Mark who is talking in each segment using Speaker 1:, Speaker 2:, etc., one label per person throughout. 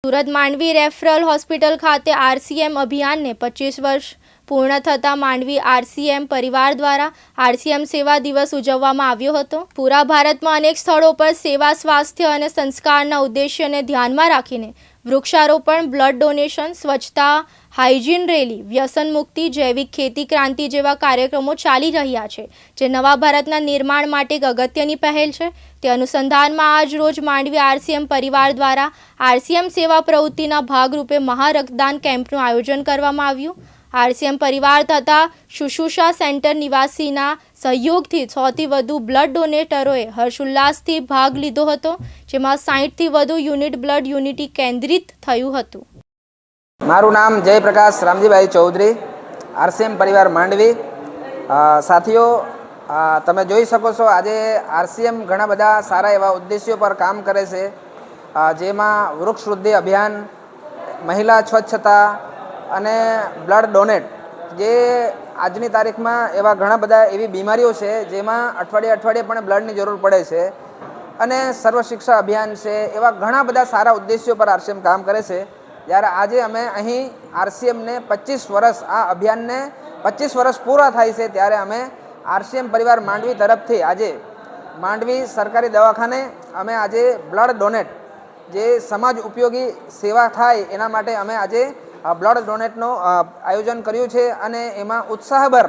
Speaker 1: Surat Mandvi referral hospital ખાતે RCM અભિયાનને 25 વર્ષ પૂર્ણ થતાં માંડવી આરસીએમ પરિવાર દ્વારા આરસીએમ સેવા દિવસ ઉજવવામાં આવ્યો હતો। પૂરા ભારતમાં અનેક સ્થળો પર સેવા, સ્વાસ્થ્ય અને સંસ્કારના ઉદ્દેશ્યને ધ્યાનમાં રાખીને વૃક્ષારોપણ, બ્લડ ડોનેશન, સ્વચ્છતા, હાઇજીન રેલી, વ્યસન મુક્તિ, જૈવિક ખેતી ક્રાંતિ જેવા કાર્યક્રમો ચાલી રહ્યા છે, જે નવા ભારતના નિર્માણ માટે એક અગત્યની પહેલ છે। તે અનુસંધાનમાં આજ રોજ માંડવી આરસીએમ પરિવાર દ્વારા આરસીએમ સેવા પ્રવૃત્તિના ભાગરૂપે મહારક્તદાન કેમ્પનું આયોજન કરવામાં આવ્યું। આરસીએમ પરિવાર તથા શુશ્રુષા સેન્ટર નિવાસીના સહયોગથી 100થી વધુ બ્લડ ડોનેટરોએ હર્ષોલ્લાસથી ભાગ લીધો હતો, જેમાં 60થી વધુ યુનિટ બ્લડ યુનિટી કેન્દ્રિત થયું હતું।
Speaker 2: મારું નામ જયપ્રકાશ રામજીભાઈ ચૌધરી, આરસીએમ પરિવાર માંડવી। સાથીઓ, તમે જોઈ શકો છો આજે આરસીએમ ઘણા બધા સારા એવા ઉદ્દેશ્યો પર કામ કરે છે, જેમાં વૃક્ષ વૃદ્ધિ અભિયાન, મહિલા સ્વચ્છતા અને બ્લડ ડોનેટ, જે આજની તારીખમાં એવા ઘણા બધા એવી બીમારીઓ છે જેમાં અઠવાડિયે પણ બ્લડની જરૂર પડે છે, અને સર્વ શિક્ષા અભિયાન છે। એવા ઘણા બધા સારા ઉદ્દેશ્યો પર આરસીએમ કામ કરે છે। જ્યારે આજે અમે અહીં આરસીએમને 25 વર્ષ, આ અભિયાનને 25 વર્ષ પૂરા થાય છે, ત્યારે અમે આરસીએમ પરિવાર માંડવી તરફથી આજે માંડવી સરકારી દવાખાને અમે આજે બ્લડ ડોનેટ, જે સમાજ ઉપયોગી સેવા થાય એના માટે અમે આજે બ્લડ ડોનેટનું આયોજન કર્યું છે। અને એમાં ઉત્સાહભર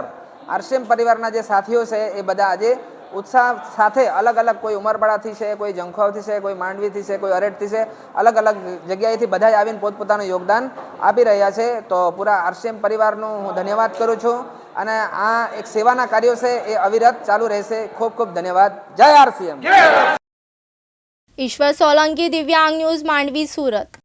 Speaker 2: આરસીએમ પરિવારના જે સાથીઓ છે એ બધા આજે ઉત્સાહ સાથે અલગ અલગ, કોઈ ઉમરપાડાથી છે, કોઈ જંખવાવથી છે, કોઈ માંડવીથી છે, કોઈ અરેઠથી છે, અલગ અલગ જગ્યાએથી બધા આવીને પોતપોતાનું યોગદાન આપી રહ્યા છે। તો પૂરા આરસીએમ પરિવારનું હું ધન્યવાદ કરું છું, અને આ એક સેવાના કાર્યો છે એ અવિરત ચાલુ રહેશે। ખૂબ ખૂબ ધન્યવાદ। જય આરસીએમ।
Speaker 1: ઈશ્વર સોલંકી, દિવ્યાંગ ન્યૂઝ, માંડવી, સુરત।